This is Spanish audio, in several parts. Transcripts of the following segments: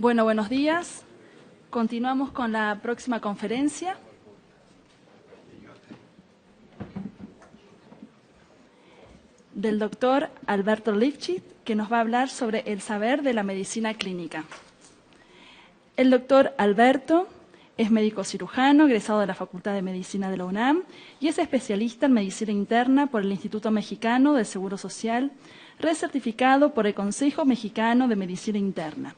Bueno, buenos días. Continuamos con la próxima conferencia. Del doctor Alberto Lifchitz, que nos va a hablar sobre el saber de la medicina clínica. El doctor Alberto es médico cirujano, egresado de la Facultad de Medicina de la UNAM y es especialista en medicina interna por el Instituto Mexicano del Seguro Social, recertificado por el Consejo Mexicano de Medicina Interna.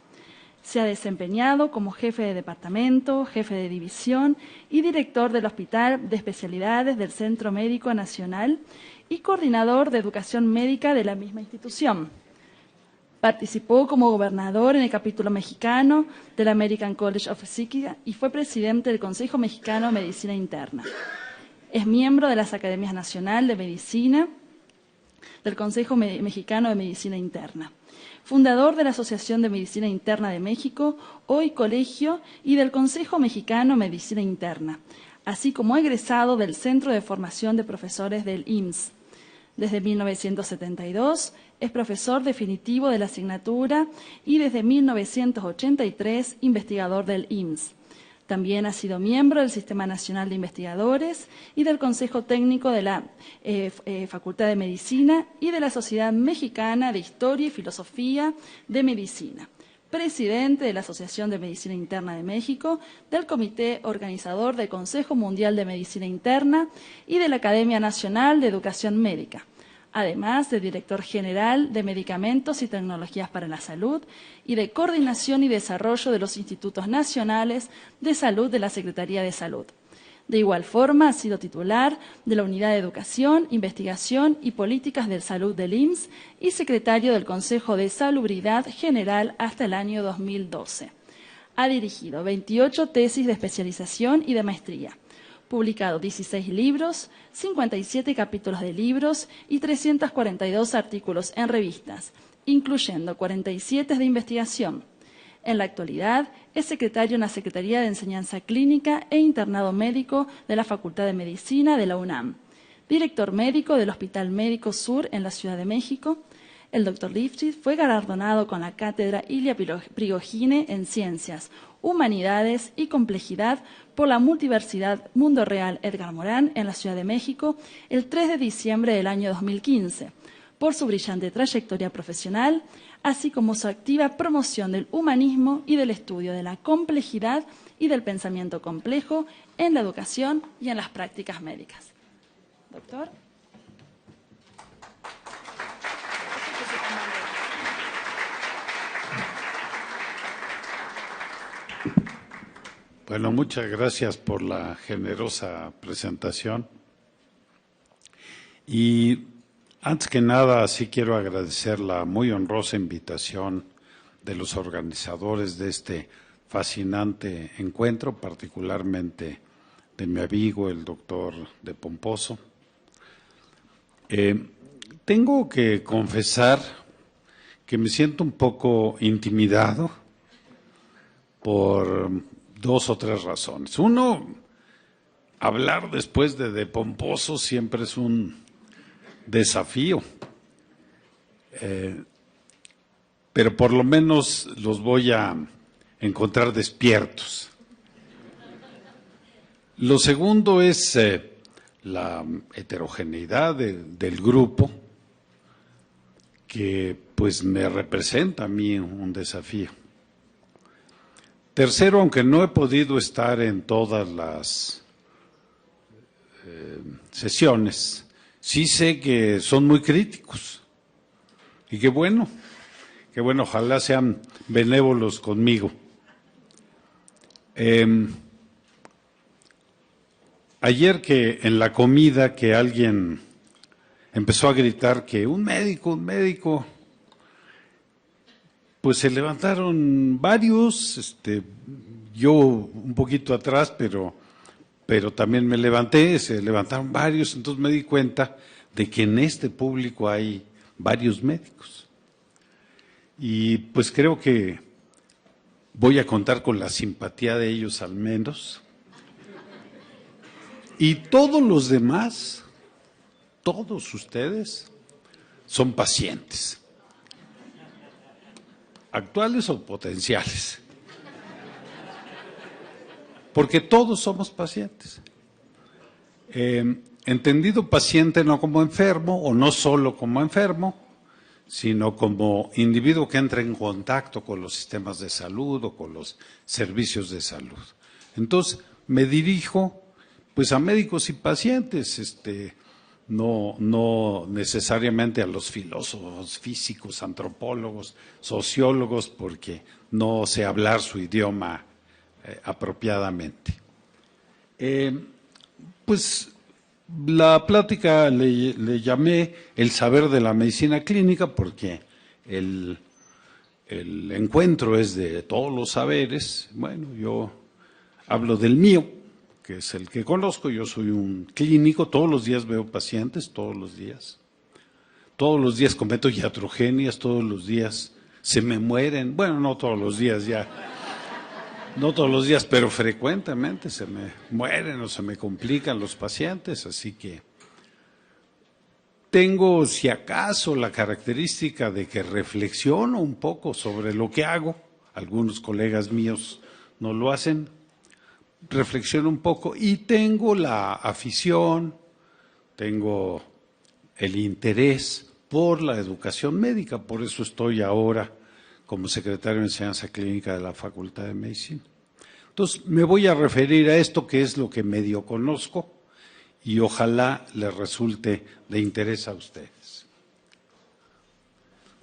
Se ha desempeñado como jefe de departamento, jefe de división y director del Hospital de Especialidades del Centro Médico Nacional y coordinador de educación médica de la misma institución. Participó como gobernador en el capítulo mexicano del American College of Physics y fue presidente del Consejo Mexicano de Medicina Interna. Es miembro de las Academias Nacional de Medicina, del Consejo Mexicano de Medicina Interna. Fundador de la Asociación de Medicina Interna de México, hoy Colegio, y del Consejo Mexicano de Medicina Interna, así como egresado del Centro de Formación de Profesores del IMSS. Desde 1972 es profesor definitivo de la asignatura y desde 1983 investigador del IMSS. También ha sido miembro del Sistema Nacional de Investigadores y del Consejo Técnico de la Facultad de Medicina y de la Sociedad Mexicana de Historia y Filosofía de Medicina. Presidente de la Asociación de Medicina Interna de México, del Comité Organizador del Consejo Mundial de Medicina Interna y de la Academia Nacional de Educación Médica. Además de director general de Medicamentos y Tecnologías para la Salud y de Coordinación y Desarrollo de los Institutos Nacionales de Salud de la Secretaría de Salud. De igual forma, ha sido titular de la Unidad de Educación, Investigación y Políticas de Salud del IMSS y secretario del Consejo de Salubridad General hasta el año 2012. Ha dirigido 28 tesis de especialización y de maestría. Publicado 16 libros, 57 capítulos de libros y 342 artículos en revistas, incluyendo 47 de investigación. En la actualidad, es secretario en la Secretaría de Enseñanza Clínica e Internado Médico de la Facultad de Medicina de la UNAM. Director médico del Hospital Médico Sur en la Ciudad de México. El doctor Lifchitz fue galardonado con la Cátedra Ilia Prigogine en Ciencias, Humanidades y Complejidad por la Multiversidad Mundo Real Edgar Morán en la Ciudad de México el 3 de diciembre del año 2015, por su brillante trayectoria profesional, así como su activa promoción del humanismo y del estudio de la complejidad y del pensamiento complejo en la educación y en las prácticas médicas. Doctor. Bueno, muchas gracias por la generosa presentación. Y antes que nada, sí quiero agradecer la muy honrosa invitación de los organizadores de este fascinante encuentro, particularmente de mi amigo, el doctor de Pomposo. Tengo que confesar que me siento un poco intimidado por 2 o 3 razones. Uno, hablar después de Pomposo siempre es un desafío, pero por lo menos los voy a encontrar despiertos. Lo segundo es la heterogeneidad del grupo, que pues me representa a mí un desafío. Tercero, aunque no he podido estar en todas las sesiones, sí sé que son muy críticos y que bueno, ojalá sean benévolos conmigo. Ayer que en la comida que alguien empezó a gritar que un médico, pues se levantaron varios, yo un poquito atrás, pero también me levanté, se levantaron varios, entonces me di cuenta de que en este público hay varios médicos. Y pues creo que voy a contar con la simpatía de ellos al menos. Y todos los demás, todos ustedes, son pacientes. Actuales o potenciales. porque todos somos pacientes. Entendido paciente no como enfermo, o no solo como enfermo, sino como individuo que entra en contacto con los sistemas de salud o con los servicios de salud. Entonces, me dirijo pues a médicos y pacientes, no necesariamente a los filósofos, físicos, antropólogos, sociólogos, porque no sé hablar su idioma apropiadamente. Pues la plática le llamé el saber de la medicina clínica porque el encuentro es de todos los saberes. Bueno, yo hablo del mío, que es el que conozco. Yo soy un clínico, todos los días veo pacientes, todos los días. Todos los días cometo iatrogenias, todos los días se me mueren. Bueno, no todos los días ya. No todos los días, pero frecuentemente se me mueren o se me complican los pacientes, así que tengo, si acaso, la característica de que reflexiono un poco sobre lo que hago. Algunos colegas míos no lo hacen. Reflexiono un poco y tengo la afición, tengo el interés por la educación médica, por eso estoy ahora como secretario de Enseñanza Clínica de la Facultad de Medicina. Entonces, me voy a referir a esto que es lo que medio conozco y ojalá les resulte de interés a ustedes.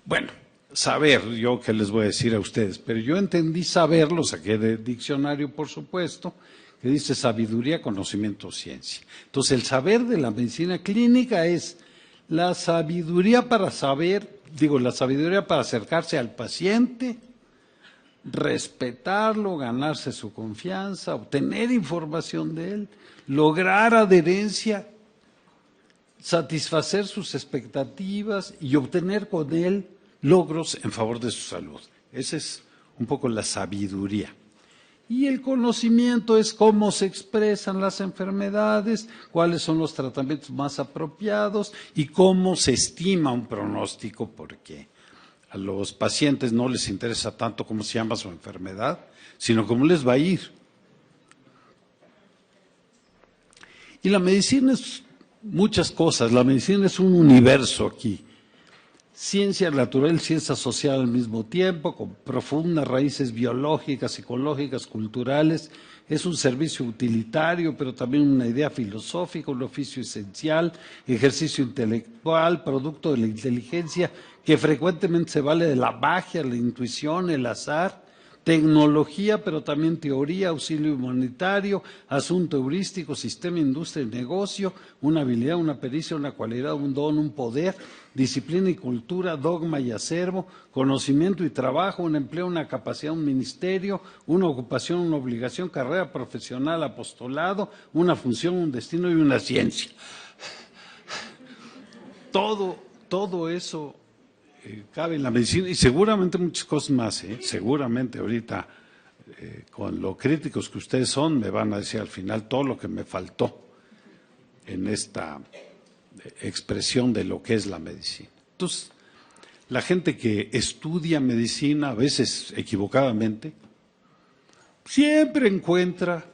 Bueno, saber, yo qué les voy a decir a ustedes, pero yo entendí saber, lo saqué del diccionario, por supuesto, que dice sabiduría, conocimiento, ciencia. Entonces, el saber de la medicina clínica es la sabiduría para saber, la sabiduría para acercarse al paciente, respetarlo, ganarse su confianza, obtener información de él, lograr adherencia, satisfacer sus expectativas y obtener con él logros en favor de su salud. Esa es un poco la sabiduría. Y el conocimiento es cómo se expresan las enfermedades, cuáles son los tratamientos más apropiados y cómo se estima un pronóstico, porque a los pacientes no les interesa tanto cómo se llama su enfermedad, sino cómo les va a ir. Y la medicina es muchas cosas, la medicina es un universo aquí. Ciencia natural, ciencia social al mismo tiempo, con profundas raíces biológicas, psicológicas, culturales. Es un servicio utilitario, pero también una idea filosófica, un oficio esencial, ejercicio intelectual, producto de la inteligencia, que frecuentemente se vale de la magia, la intuición, el azar, tecnología, pero también teoría, auxilio humanitario, asunto heurístico, sistema, industria y negocio, una habilidad, una pericia, una cualidad, un don, un poder, disciplina y cultura, dogma y acervo, conocimiento y trabajo, un empleo, una capacidad, un ministerio, una ocupación, una obligación, carrera profesional, apostolado, una función, un destino y una ciencia. Todo eso cabe en la medicina y seguramente muchas cosas más, seguramente ahorita con lo críticos que ustedes son me van a decir al final todo lo que me faltó en esta expresión de lo que es la medicina. Entonces, la gente que estudia medicina, a veces equivocadamente, siempre encuentra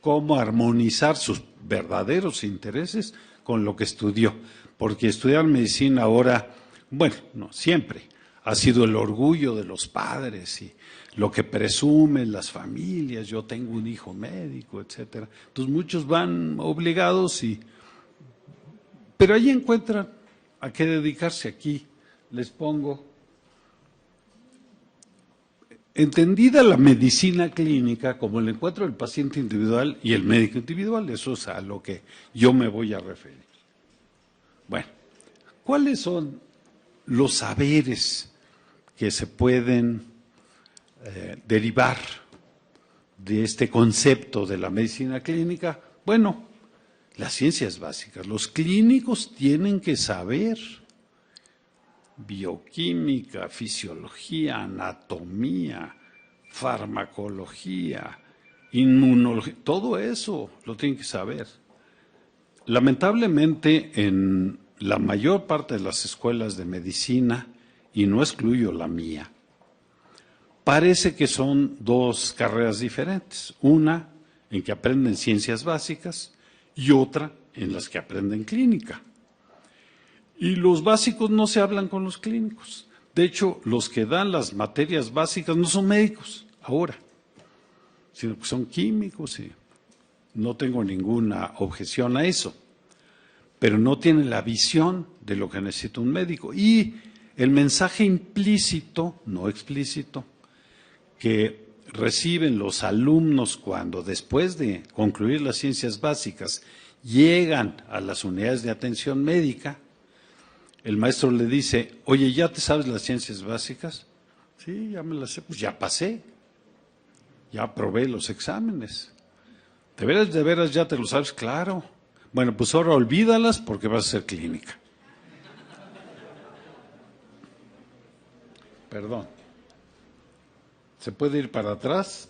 cómo armonizar sus verdaderos intereses con lo que estudió, porque estudiar medicina ahora, bueno, no siempre, ha sido el orgullo de los padres y lo que presumen las familias, yo tengo un hijo médico, etcétera. Entonces muchos van obligados pero ahí encuentran a qué dedicarse. Aquí les pongo. Entendida la medicina clínica como el encuentro del paciente individual y el médico individual, eso es a lo que yo me voy a referir. Bueno, ¿cuáles son los saberes que se pueden derivar de este concepto de la medicina clínica? Bueno, las ciencias básicas. Los clínicos tienen que saber bioquímica, fisiología, anatomía, farmacología, inmunología, todo eso lo tienen que saber. Lamentablemente, en la mayor parte de las escuelas de medicina, y no excluyo la mía, parece que son dos carreras diferentes. Una en que aprenden ciencias básicas y otra en las que aprenden clínica. Y los básicos no se hablan con los clínicos. De hecho, los que dan las materias básicas no son médicos ahora, sino que son químicos y no tengo ninguna objeción a eso. Pero no tienen la visión de lo que necesita un médico. Y el mensaje implícito, no explícito, que reciben los alumnos cuando después de concluir las ciencias básicas llegan a las unidades de atención médica, el maestro le dice, oye, ¿ya te sabes las ciencias básicas? Sí, ya me las sé, pues ya pasé, ya aprobé los exámenes. ¿De veras ya te lo sabes? Claro. Bueno, pues ahora olvídalas porque vas a hacer clínica. Perdón. ¿Se puede ir para atrás?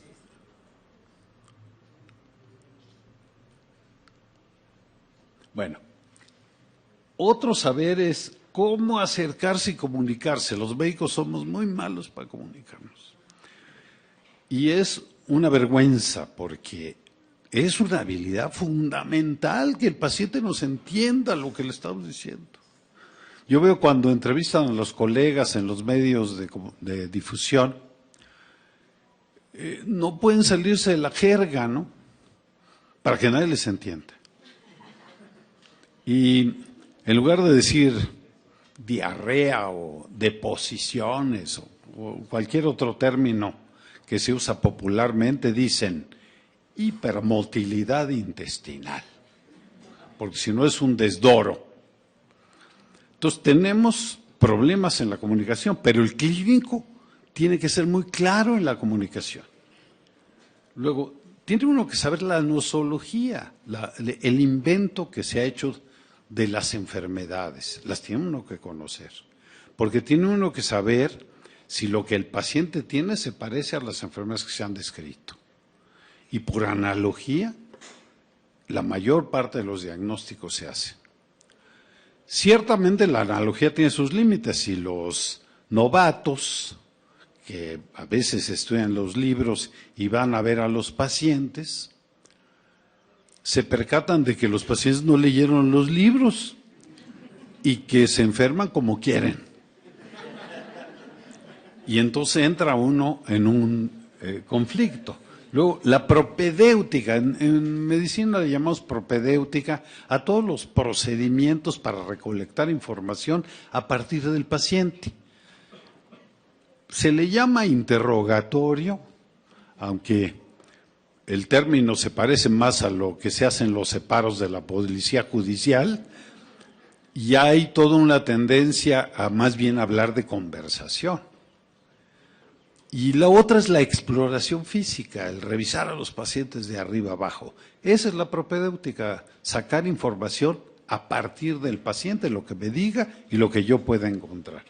Bueno, otro saber es cómo acercarse y comunicarse. Los médicos somos muy malos para comunicarnos. Y es una vergüenza porque es una habilidad fundamental que el paciente nos entienda lo que le estamos diciendo. Yo veo cuando entrevistan a los colegas en los medios de difusión, no pueden salirse de la jerga, ¿no? Para que nadie les entienda. Y en lugar de decir diarrea o deposiciones o cualquier otro término que se usa popularmente, dicen hipermotilidad intestinal, porque si no es un desdoro. Entonces tenemos problemas en la comunicación, pero el clínico tiene que ser muy claro en la comunicación. Luego, tiene uno que saber la nosología, el invento que se ha hecho de las enfermedades, las tiene uno que conocer, porque tiene uno que saber si lo que el paciente tiene se parece a las enfermedades que se han descrito. Y por analogía, la mayor parte de los diagnósticos se hacen. Ciertamente la analogía tiene sus límites y los novatos, que a veces estudian los libros y van a ver a los pacientes, se percatan de que los pacientes no leyeron los libros y que se enferman como quieren. Y entonces entra uno en un conflicto. Luego, la propedéutica, en medicina le llamamos propedéutica a todos los procedimientos para recolectar información a partir del paciente. Se le llama interrogatorio, aunque el término se parece más a lo que se hace en los separos de la policía judicial, y hay toda una tendencia a más bien hablar de conversación. Y la otra es la exploración física, el revisar a los pacientes de arriba abajo. Esa es la propedéutica, sacar información a partir del paciente, lo que me diga y lo que yo pueda encontrar.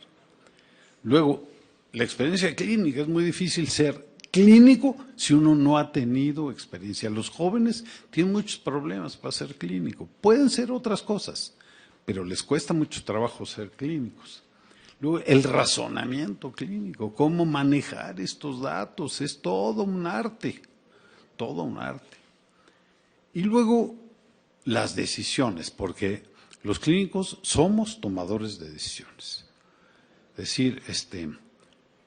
Luego, la experiencia clínica, es muy difícil ser clínico si uno no ha tenido experiencia. Los jóvenes tienen muchos problemas para ser clínico. Pueden ser otras cosas, pero les cuesta mucho trabajo ser clínicos. Luego, el razonamiento clínico, cómo manejar estos datos, es todo un arte, todo un arte. Y luego, las decisiones, porque los clínicos somos tomadores de decisiones. Es decir,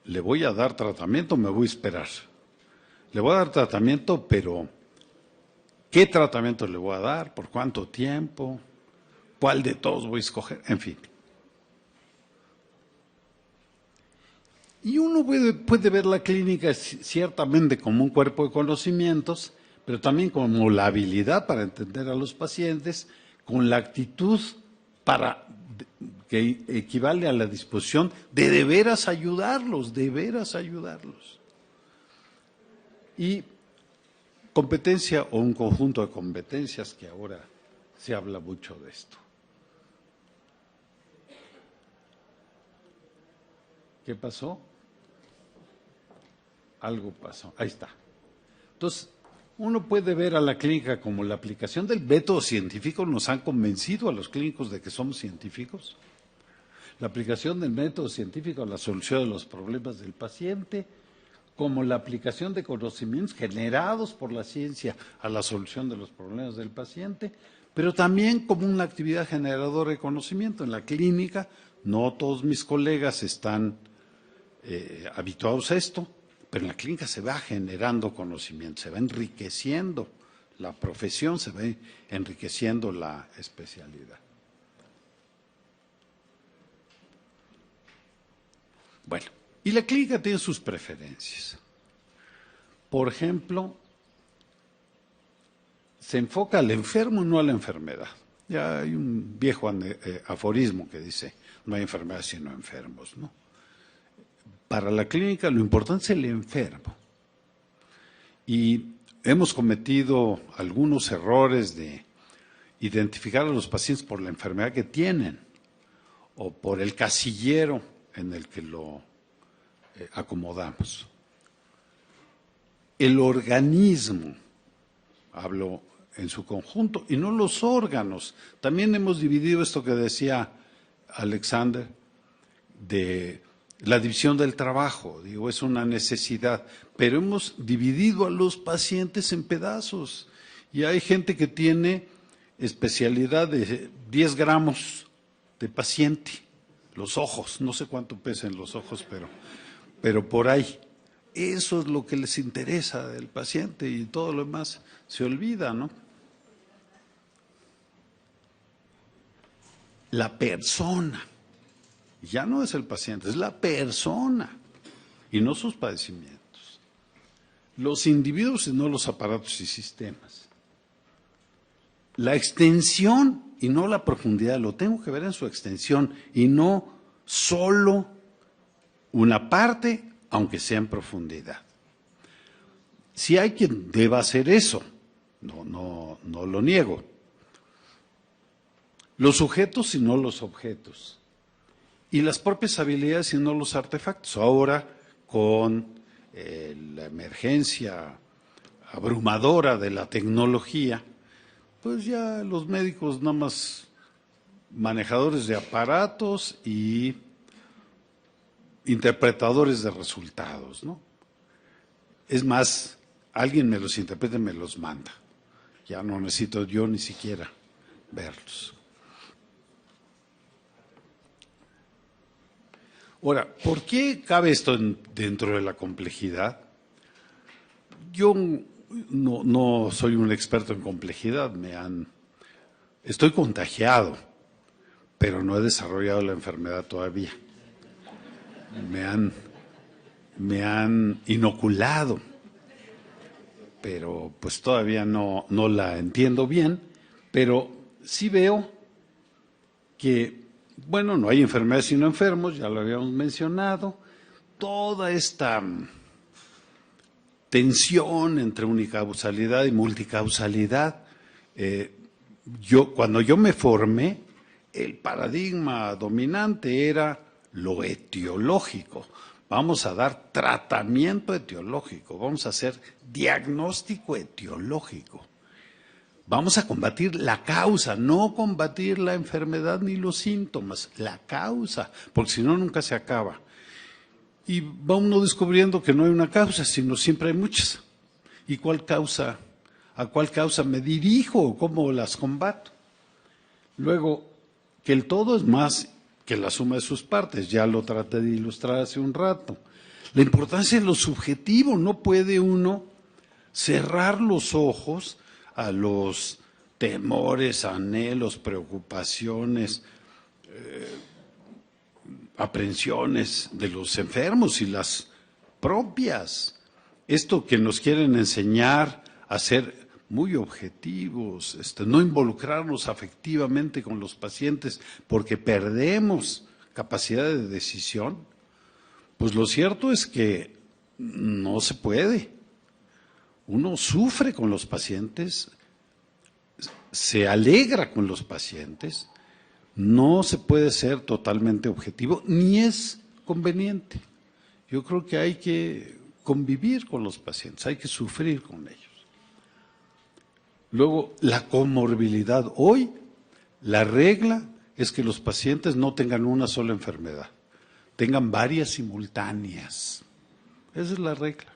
le voy a dar tratamiento, me voy a esperar. Le voy a dar tratamiento, pero ¿qué tratamiento le voy a dar? ¿Por cuánto tiempo? ¿Cuál de todos voy a escoger? En fin. Y uno puede ver la clínica ciertamente como un cuerpo de conocimientos, pero también como la habilidad para entender a los pacientes, con la actitud que equivale a la disposición de veras ayudarlos, de veras ayudarlos. Y competencia o un conjunto de competencias que ahora se habla mucho de esto. ¿Qué pasó? Algo pasó. Ahí está. Entonces, uno puede ver a la clínica como la aplicación del método científico. Nos han convencido a los clínicos de que somos científicos. La aplicación del método científico a la solución de los problemas del paciente, como la aplicación de conocimientos generados por la ciencia a la solución de los problemas del paciente, pero también como una actividad generadora de conocimiento. En la clínica, no todos mis colegas están habituados a esto, pero en la clínica se va generando conocimiento, se va enriqueciendo la profesión, se va enriqueciendo la especialidad. Bueno, y la clínica tiene sus preferencias. Por ejemplo, se enfoca al enfermo y no a la enfermedad. Ya hay un viejo aforismo que dice, no hay enfermedades sino enfermos, ¿no? Para la clínica lo importante es el enfermo. Y hemos cometido algunos errores de identificar a los pacientes por la enfermedad que tienen o por el casillero en el que lo acomodamos. El organismo, hablo en su conjunto, y no los órganos. También hemos dividido esto que decía Alexander, de la división del trabajo, digo, es una necesidad, pero hemos dividido a los pacientes en pedazos. Y hay gente que tiene especialidad de 10 gramos de paciente, los ojos, no sé cuánto pesan los ojos, pero por ahí. Eso es lo que les interesa del paciente y todo lo demás se olvida, ¿no? La persona, ya no es el paciente, es la persona y no sus padecimientos. Los individuos y no los aparatos y sistemas. La extensión y no la profundidad, lo tengo que ver en su extensión y no solo una parte, aunque sea en profundidad. Si hay quien deba hacer eso, no lo niego. Los sujetos y no los objetos. Y las propias habilidades y no los artefactos. Ahora, con la emergencia abrumadora de la tecnología, pues ya los médicos nada más manejadores de aparatos y interpretadores de resultados, ¿no? Es más, alguien me los interpreta y me los manda. Ya no necesito yo ni siquiera verlos. Ahora, ¿por qué cabe esto dentro de la complejidad? Yo no soy un experto en complejidad, estoy contagiado, pero no he desarrollado la enfermedad todavía. Me han inoculado, pero pues todavía no la entiendo bien, pero sí veo que, bueno, no hay enfermedades sino enfermos, ya lo habíamos mencionado, toda esta tensión entre unicausalidad y multicausalidad. Cuando yo me formé, el paradigma dominante era lo etiológico. Vamos a dar tratamiento etiológico, vamos a hacer diagnóstico etiológico. Vamos a combatir la causa, no combatir la enfermedad ni los síntomas, la causa, porque si no nunca se acaba. Y va uno descubriendo que no hay una causa, sino siempre hay muchas. ¿Y cuál causa? ¿A cuál causa me dirijo? ¿Cómo las combato? Luego, que el todo es más que la suma de sus partes, ya lo traté de ilustrar hace un rato. La importancia de lo subjetivo, no puede uno cerrar los ojos a los temores, anhelos, preocupaciones, aprensiones de los enfermos y las propias. Esto que nos quieren enseñar a ser muy objetivos, no involucrarnos afectivamente con los pacientes porque perdemos capacidad de decisión, pues lo cierto es que no se puede. Uno sufre con los pacientes, se alegra con los pacientes, no se puede ser totalmente objetivo, ni es conveniente. Yo creo que hay que convivir con los pacientes, hay que sufrir con ellos. Luego, la comorbilidad. Hoy, la regla es que los pacientes no tengan una sola enfermedad, tengan varias simultáneas. Esa es la regla.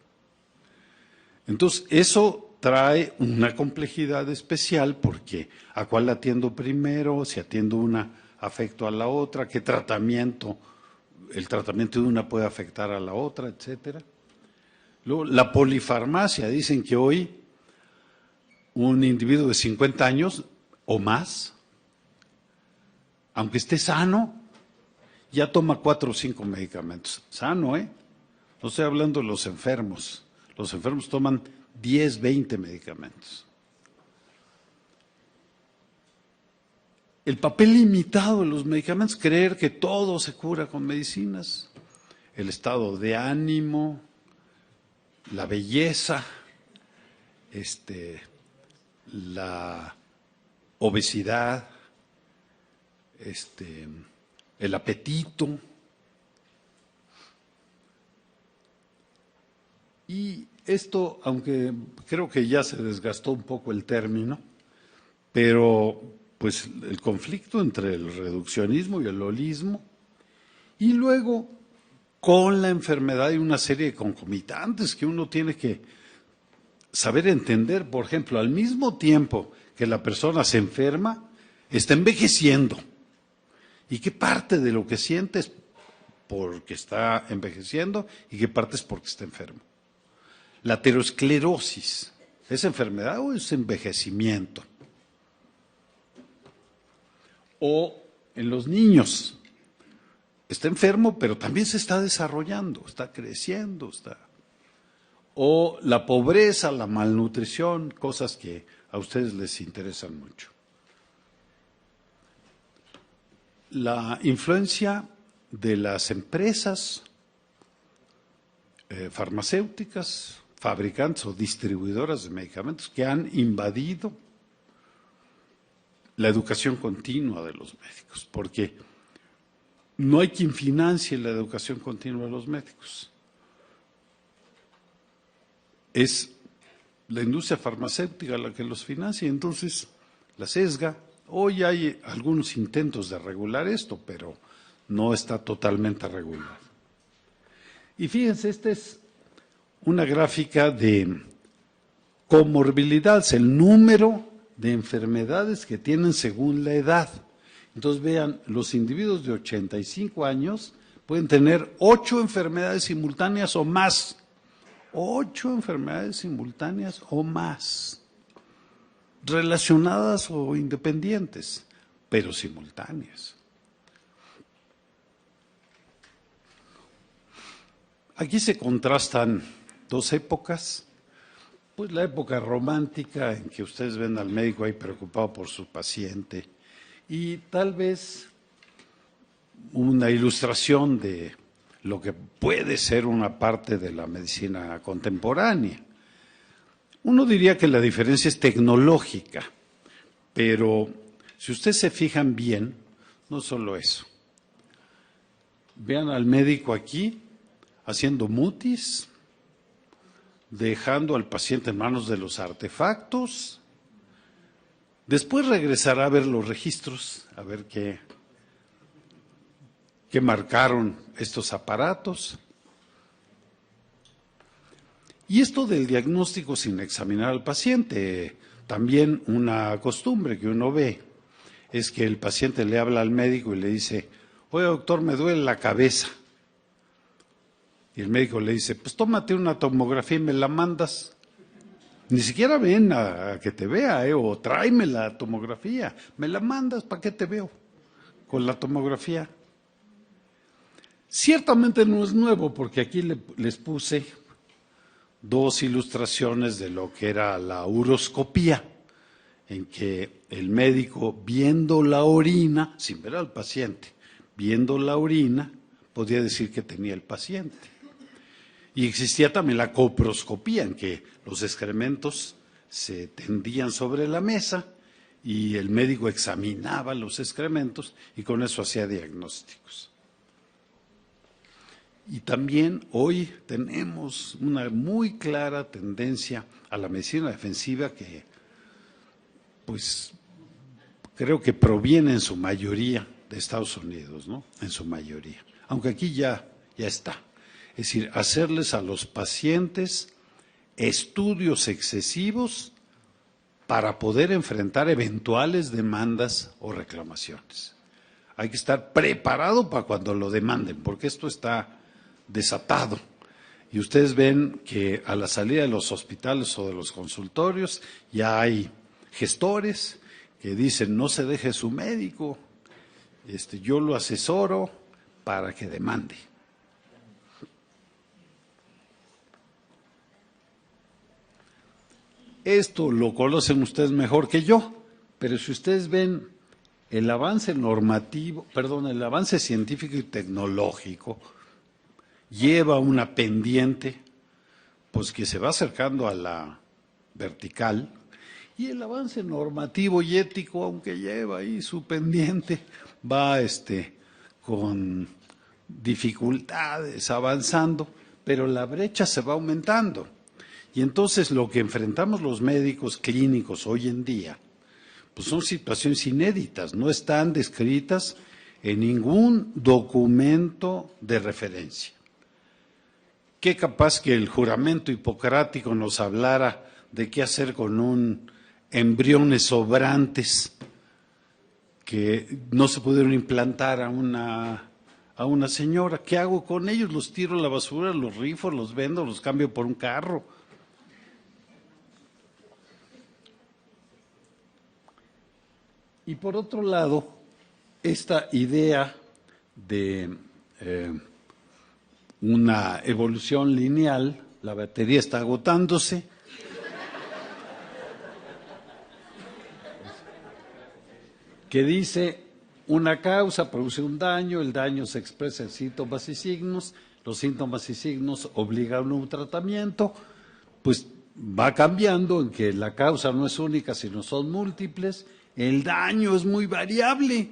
Entonces, eso trae una complejidad especial porque ¿a cuál atiendo primero? Si atiendo una, afecto a la otra, ¿qué tratamiento? El tratamiento de una puede afectar a la otra, etcétera. Luego, la polifarmacia, dicen que hoy un individuo de 50 años o más, aunque esté sano, ya toma 4 o 5 medicamentos. Sano, ¿eh? No estoy hablando de los enfermos. Los enfermos toman 10, 20 medicamentos. El papel limitado de los medicamentos, creer que todo se cura con medicinas, el estado de ánimo, la belleza, la obesidad, el apetito. Y esto, aunque creo que ya se desgastó un poco el término, pero pues el conflicto entre el reduccionismo y el holismo, y luego con la enfermedad hay una serie de concomitantes que uno tiene que saber entender. Por ejemplo, al mismo tiempo que la persona se enferma, está envejeciendo. ¿Y qué parte de lo que siente es porque está envejeciendo y qué parte es porque está enfermo? La aterosclerosis, ¿es enfermedad o es envejecimiento? O en los niños, está enfermo, pero también se está desarrollando, está creciendo, O la pobreza, la malnutrición, cosas que a ustedes les interesan mucho. La influencia de las empresas farmacéuticas, fabricantes o distribuidoras de medicamentos que han invadido la educación continua de los médicos, porque no hay quien financie la educación continua de los médicos. Es la industria farmacéutica la que los financia, entonces la sesga. Hoy hay algunos intentos de regular esto, pero no está totalmente regulado. Y fíjense, esta es una gráfica de comorbilidades, el número de enfermedades que tienen según la edad. Entonces vean, los individuos de 85 años pueden tener 8 enfermedades simultáneas o más. 8 enfermedades simultáneas o más, relacionadas o independientes, pero simultáneas. Aquí se contrastan dos épocas, pues la época romántica en que ustedes ven al médico ahí preocupado por su paciente y tal vez una ilustración de lo que puede ser una parte de la medicina contemporánea. Uno diría que la diferencia es tecnológica, pero si ustedes se fijan bien, no solo eso. Vean al médico aquí haciendo mutis, dejando al paciente en manos de los artefactos. Después regresará a ver los registros, a ver qué marcaron estos aparatos. Y esto del diagnóstico sin examinar al paciente, también una costumbre que uno ve, es que el paciente le habla al médico y le dice, oye doctor, me duele la cabeza. Y el médico le dice, pues tómate una tomografía y me la mandas. Ni siquiera ven a que te vea, o tráeme la tomografía, me la mandas, ¿para qué te veo? Con la tomografía. Ciertamente no es nuevo, porque aquí les puse 2 ilustraciones de lo que era la uroscopía, en que el médico, viendo la orina, sin ver al paciente, viendo la orina, podía decir que tenía el paciente. Y existía también la coproscopía, en que los excrementos se tendían sobre la mesa y el médico examinaba los excrementos y con eso hacía diagnósticos. Y también hoy tenemos una muy clara tendencia a la medicina defensiva que, pues, creo que proviene en su mayoría de Estados Unidos, ¿no? En su mayoría. Aunque aquí ya está. Es decir, hacerles a los pacientes estudios excesivos para poder enfrentar eventuales demandas o reclamaciones. Hay que estar preparado para cuando lo demanden, porque esto está desatado. Y ustedes ven que a la salida de los hospitales o de los consultorios ya hay gestores que dicen: no se deje su médico, yo lo asesoro para que demande. Esto lo conocen ustedes mejor que yo, pero si ustedes ven el avance el avance científico y tecnológico lleva una pendiente, pues que se va acercando a la vertical, y el avance normativo y ético, aunque lleva ahí su pendiente, va con dificultades avanzando, pero la brecha se va aumentando. Y entonces lo que enfrentamos los médicos clínicos hoy en día, pues son situaciones inéditas, no están descritas en ningún documento de referencia. Qué capaz que el juramento hipocrático nos hablara de qué hacer con embriones sobrantes que no se pudieron implantar a una señora. ¿Qué hago con ellos? ¿Los tiro a la basura, los rifo, los vendo, los cambio por un carro? Y por otro lado, esta idea de una evolución lineal, la batería está agotándose, que dice: una causa produce un daño, el daño se expresa en síntomas y signos, los síntomas y signos obligan a un tratamiento, pues va cambiando en que la causa no es única, sino son múltiples. El daño es muy variable.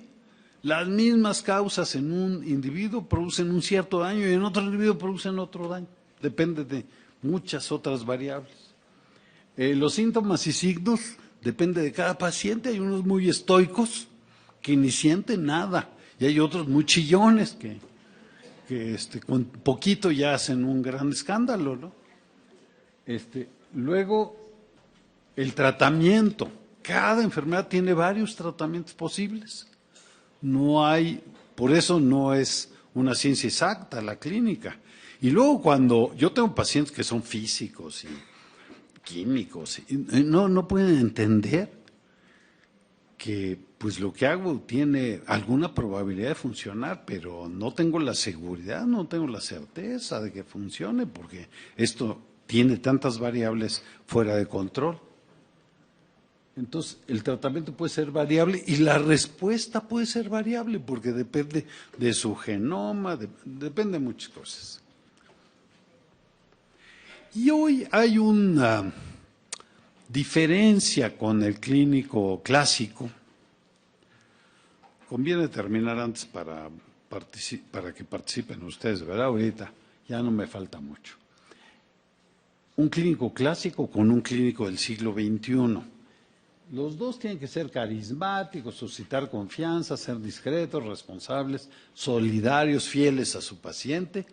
Las mismas causas en un individuo producen un cierto daño y en otro individuo producen otro daño. Depende de muchas otras variables. Los síntomas y signos depende de cada paciente. Hay unos muy estoicos que ni sienten nada y hay otros muy chillones que con poquito ya hacen un gran escándalo, ¿no? Luego, el tratamiento. Cada enfermedad tiene varios tratamientos posibles. Por eso no es una ciencia exacta la clínica. Y luego cuando yo tengo pacientes que son físicos y químicos, no pueden entender que pues lo que hago tiene alguna probabilidad de funcionar, pero no tengo la seguridad, no tengo la certeza de que funcione, porque esto tiene tantas variables fuera de control. Entonces, el tratamiento puede ser variable y la respuesta puede ser variable porque depende de su genoma, depende de muchas cosas. Y hoy hay una diferencia con el clínico clásico. Conviene terminar antes para que participen ustedes, ¿verdad? Ahorita ya no me falta mucho. Un clínico clásico con un clínico del siglo XXI. Los dos tienen que ser carismáticos, suscitar confianza, ser discretos, responsables, solidarios, fieles a su paciente,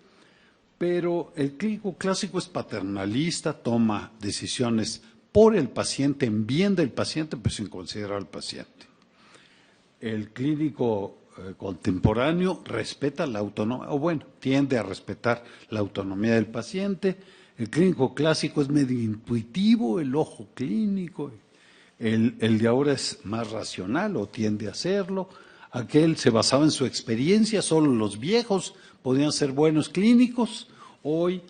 pero el clínico clásico es paternalista, toma decisiones por el paciente, en bien del paciente, pero sin considerar al paciente. El clínico contemporáneo respeta la autonomía, tiende a respetar la autonomía del paciente. El clínico clásico es medio intuitivo, el ojo clínico. El de ahora es más racional o tiende a serlo. Aquel se basaba en su experiencia, solo los viejos podían ser buenos clínicos. Hoy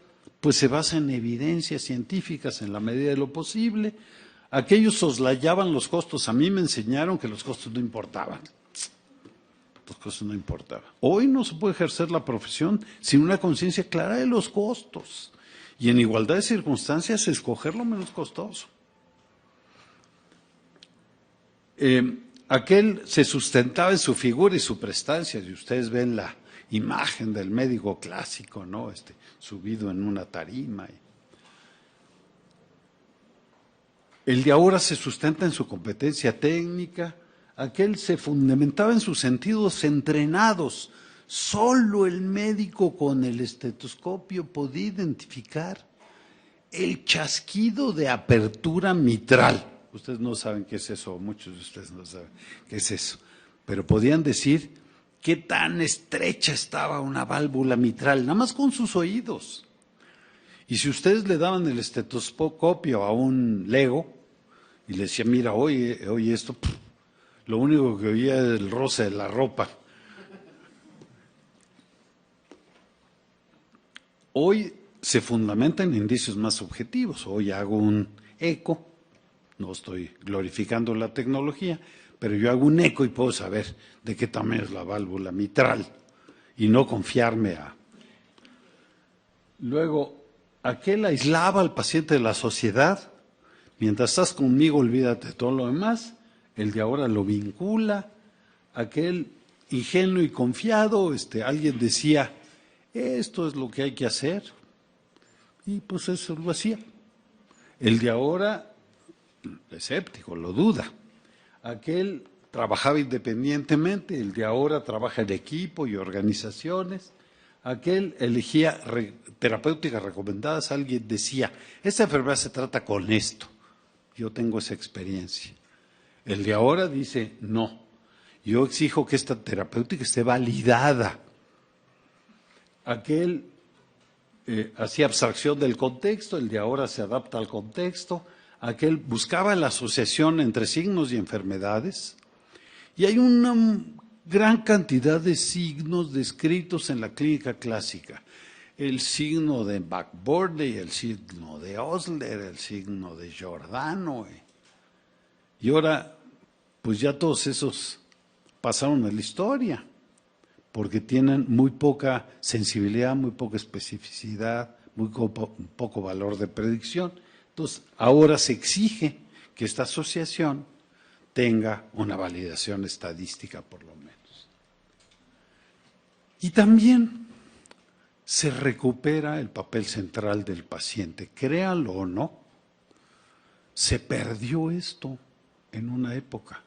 pues se basa en evidencias científicas en la medida de lo posible. Aquellos soslayaban los costos. A mí me enseñaron que los costos no importaban. Los costos no importaban. Hoy no se puede ejercer la profesión sin una conciencia clara de los costos. Y en igualdad de circunstancias, escoger lo menos costoso. Aquel se sustentaba en su figura y su prestancia, y ustedes ven la imagen del médico clásico, ¿no? Subido en una tarima. El de ahora se sustenta en su competencia técnica, aquel se fundamentaba en sus sentidos entrenados, Solo el médico con el estetoscopio podía identificar el chasquido de apertura mitral. Ustedes no saben qué es eso, muchos de ustedes no saben qué es eso, pero podían decir qué tan estrecha estaba una válvula mitral, nada más con sus oídos. Y si ustedes le daban el estetoscopio a un lego y le decían, mira, oye esto, lo único que oía era el roce de la ropa. Hoy se fundamenta en indicios más objetivos. Hoy hago un eco, no estoy glorificando la tecnología, pero yo hago un eco y puedo saber de qué tamaño es la válvula mitral y no confiarme a... Luego, aquel aislaba al paciente de la sociedad. Mientras estás conmigo, olvídate de todo lo demás. El de ahora lo vincula. Aquel ingenuo y confiado, alguien decía, esto es lo que hay que hacer. Y pues eso lo hacía. El de ahora, escéptico, lo duda. Aquel trabajaba independientemente, el de ahora trabaja en equipo y organizaciones. Aquel elegía terapéuticas recomendadas, alguien decía, esta enfermedad se trata con esto. Yo tengo esa experiencia. El de ahora dice, no, yo exijo que esta terapéutica esté validada. Aquel hacía abstracción del contexto, el de ahora se adapta al contexto. Aquel buscaba la asociación entre signos y enfermedades. Y hay una gran cantidad de signos descritos en la clínica clásica. El signo de Back-Bordey, el signo de Osler, el signo de Giordano. Y ahora, pues ya todos esos pasaron a la historia, porque tienen muy poca sensibilidad, muy poca especificidad, muy poco valor de predicción. Entonces, ahora se exige que esta asociación tenga una validación estadística por lo menos. Y también se recupera el papel central del paciente. Créanlo o no, se perdió esto en una época,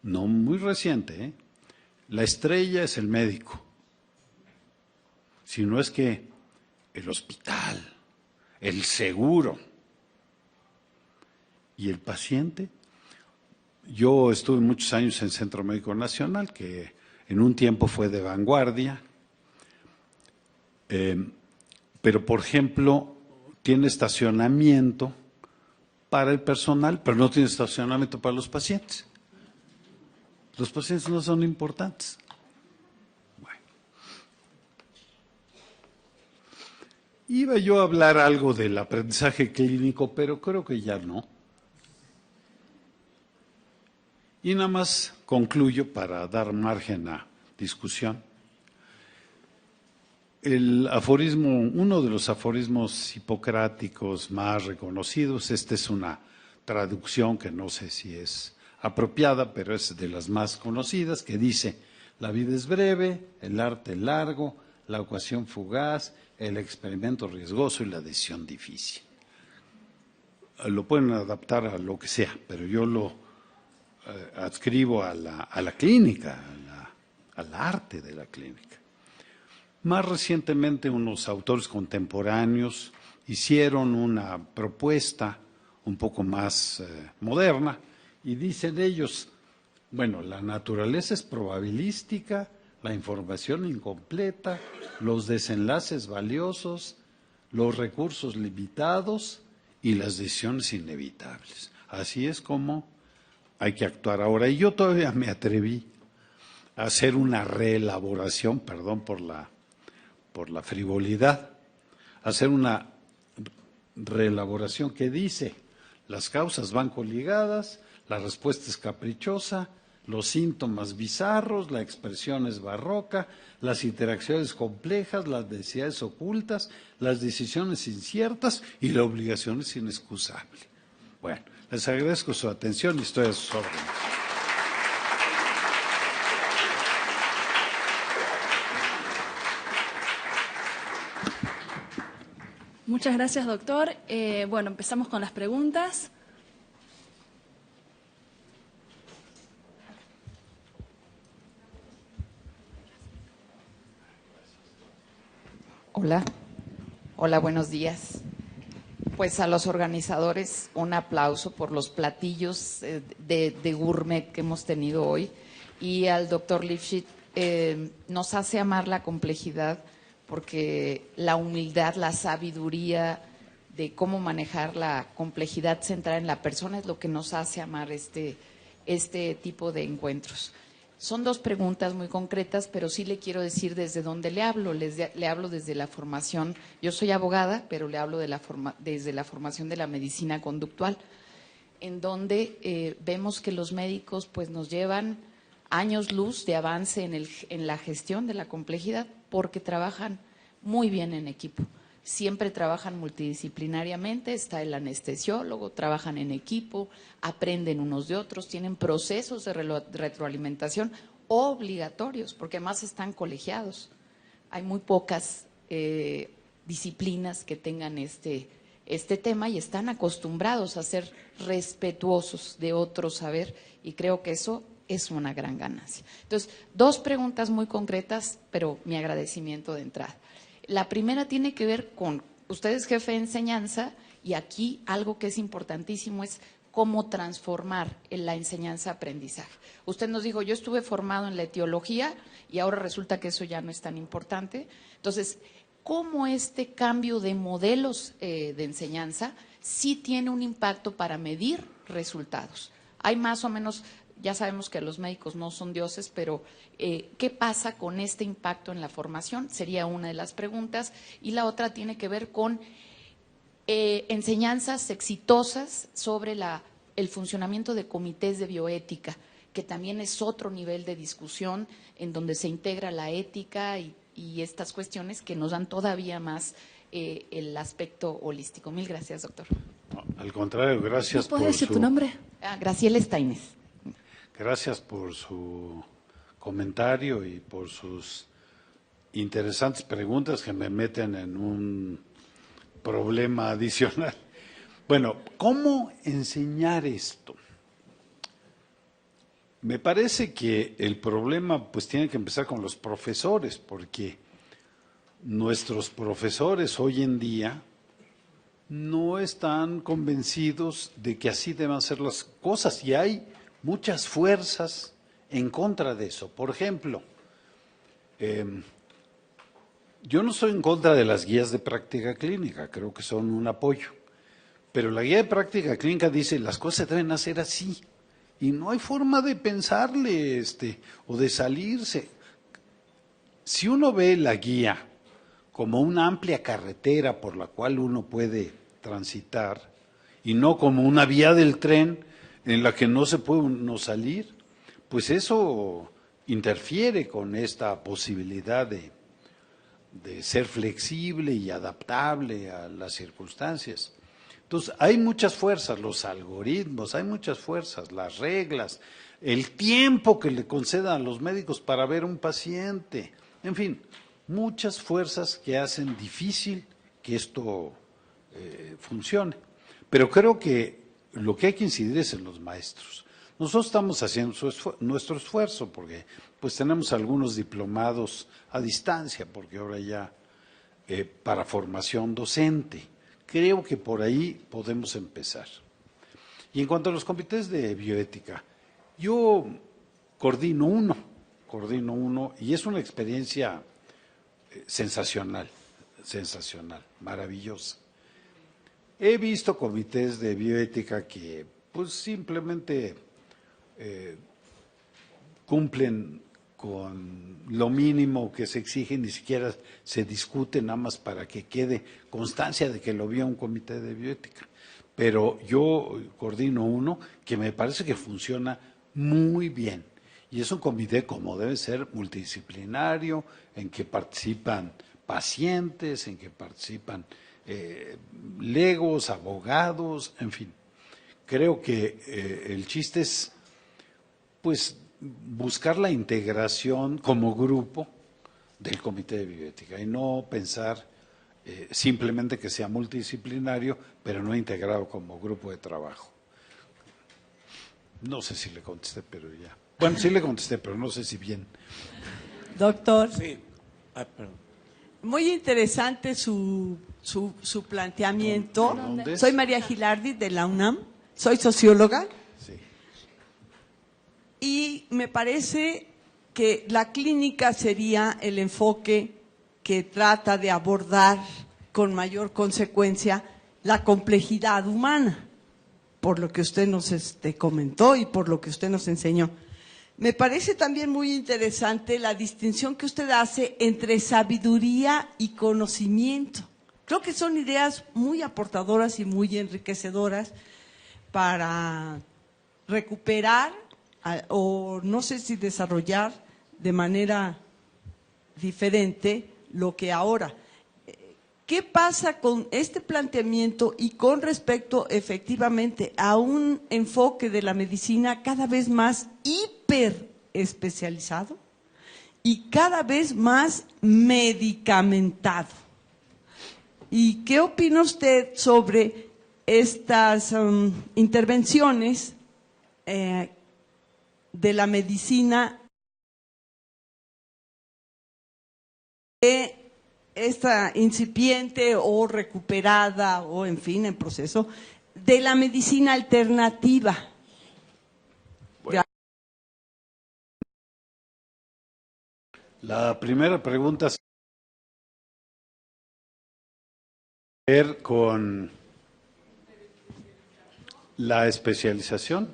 no muy reciente, ¿eh? La estrella es el médico, si no es que el hospital, el seguro y el paciente. Yo estuve muchos años en Centro Médico Nacional, que en un tiempo fue de vanguardia, pero por ejemplo tiene estacionamiento para el personal, pero no tiene estacionamiento para los pacientes. Los pacientes no son importantes. Bueno. Iba yo a hablar algo del aprendizaje clínico, pero creo que ya no. Y nada más concluyo para dar margen a discusión. El aforismo, uno de los aforismos hipocráticos más reconocidos, esta es una traducción que no sé si es apropiada, pero es de las más conocidas, que dice, la vida es breve, el arte largo, la ocasión fugaz, el experimento riesgoso y la decisión difícil. Lo pueden adaptar a lo que sea, pero yo lo adscribo a la clínica, al arte de la clínica. Más recientemente, unos autores contemporáneos hicieron una propuesta un poco más moderna y dicen ellos, bueno, la naturaleza es probabilística, la información incompleta, los desenlaces valiosos, los recursos limitados y las decisiones inevitables. Así es como hay que actuar ahora. Y yo todavía me atreví a hacer una reelaboración, perdón por la frivolidad, hacer una reelaboración que dice, las causas van coligadas, la respuesta es caprichosa, los síntomas bizarros, la expresión es barroca, las interacciones complejas, las necesidades ocultas, las decisiones inciertas y la obligación es inexcusable. Bueno, les agradezco su atención y estoy a sus órdenes. Muchas gracias, doctor. Bueno, empezamos con las preguntas. Hola, hola, buenos días. Pues a los organizadores un aplauso por los platillos de gourmet que hemos tenido hoy, y al doctor Lifshitz nos hace amar la complejidad, porque la humildad, la sabiduría de cómo manejar la complejidad centrada en la persona es lo que nos hace amar este tipo de encuentros. Son dos preguntas muy concretas, pero sí le quiero decir desde dónde le hablo. Le hablo desde la formación. Yo soy abogada, pero le hablo desde la formación de la medicina conductual, en donde vemos que los médicos pues nos llevan años luz de avance en la gestión de la complejidad, porque trabajan muy bien en equipo. Siempre trabajan multidisciplinariamente, está el anestesiólogo, trabajan en equipo, aprenden unos de otros, tienen procesos de retroalimentación obligatorios, porque además están colegiados. Hay muy pocas disciplinas que tengan este tema, y están acostumbrados a ser respetuosos de otro saber, y creo que eso es una gran ganancia. Entonces, dos preguntas muy concretas, pero mi agradecimiento de entrada. La primera tiene que ver con, usted es jefe de enseñanza, y aquí algo que es importantísimo es cómo transformar en la enseñanza-aprendizaje. Usted nos dijo, yo estuve formado en la etiología y ahora resulta que eso ya no es tan importante. Entonces, ¿cómo este cambio de modelos de enseñanza sí tiene un impacto para medir resultados? Hay más o menos, ya sabemos que los médicos no son dioses, pero ¿qué pasa con este impacto en la formación? Sería una de las preguntas. Y la otra tiene que ver con enseñanzas exitosas sobre el funcionamiento de comités de bioética, que también es otro nivel de discusión en donde se integra la ética y estas cuestiones que nos dan todavía más el aspecto holístico. Mil gracias, doctor. No, al contrario, gracias ¿Puedes por decir tu su... nombre? Graciela Steines. Gracias por su comentario y por sus interesantes preguntas que me meten en un problema adicional. Bueno, ¿cómo enseñar esto? Me parece que el problema pues tiene que empezar con los profesores, porque nuestros profesores hoy en día no están convencidos de que así deban ser las cosas, y hay muchas fuerzas en contra de eso. Por ejemplo, yo no estoy en contra de las guías de práctica clínica, creo que son un apoyo, pero la guía de práctica clínica dice las cosas se deben hacer así, y no hay forma de pensarle o de salirse. Si uno ve la guía como una amplia carretera por la cual uno puede transitar, y no como una vía del tren en la que no se puede uno salir, pues eso interfiere con esta posibilidad de ser flexible y adaptable a las circunstancias. Entonces, hay muchas fuerzas, los algoritmos, hay muchas fuerzas, las reglas, el tiempo que le concedan a los médicos para ver a un paciente, en fin, muchas fuerzas que hacen difícil que esto funcione. Pero creo que lo que hay que incidir es en los maestros. Nosotros estamos haciendo nuestro esfuerzo, porque pues tenemos algunos diplomados a distancia, porque ahora ya para formación docente. Creo que por ahí podemos empezar. Y en cuanto a los comités de bioética, yo coordino uno, y es una experiencia sensacional, maravillosa. He visto comités de bioética que pues simplemente cumplen con lo mínimo que se exige, ni siquiera se discute, nada más para que quede constancia de que lo vio un comité de bioética. Pero yo coordino uno que me parece que funciona muy bien, y es un comité como debe ser, multidisciplinario, en que participan pacientes, en que participan legos, abogados, en fin. Creo que el chiste es pues buscar la integración como grupo del comité de bioética, y no pensar simplemente que sea multidisciplinario, pero no integrado como grupo de trabajo. No sé si le contesté, pero ya. Bueno, sí le contesté, pero no sé si bien. Doctor, Sí. Perdón. Muy interesante su planteamiento. ¿Dónde es? Soy María Gilardi de la UNAM, soy socióloga. Sí. Y me parece que la clínica sería el enfoque que trata de abordar con mayor consecuencia la complejidad humana, por lo que usted nos comentó y por lo que usted nos enseñó. Me parece también muy interesante la distinción que usted hace entre sabiduría y conocimiento. Creo que son ideas muy aportadoras y muy enriquecedoras para recuperar o no sé si desarrollar de manera diferente lo que ahora. ¿Qué pasa con este planteamiento y con respecto efectivamente a un enfoque de la medicina cada vez más hiper especializado y cada vez más medicamentado? ¿Y qué opina usted sobre estas intervenciones de la medicina, de esta incipiente o recuperada o en fin, en proceso, de la medicina alternativa? Bueno. La primera pregunta es ver con la especialización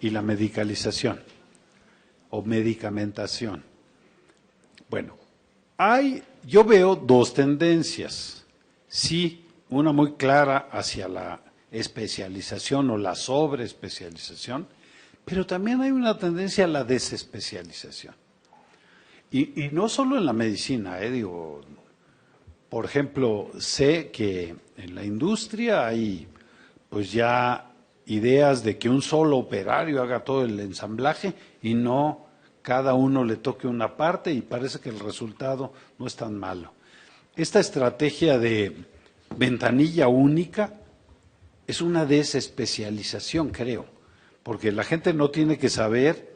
y la medicalización o medicamentación. Bueno, yo veo dos tendencias. Sí, una muy clara hacia la especialización o la sobreespecialización, pero también hay una tendencia a la desespecialización. Y no solo en la medicina, digo, por ejemplo, sé que en la industria hay pues ya ideas de que un solo operario haga todo el ensamblaje y no cada uno le toque una parte y parece que el resultado no es tan malo. Esta estrategia de ventanilla única es una desespecialización, creo, porque la gente no tiene que saber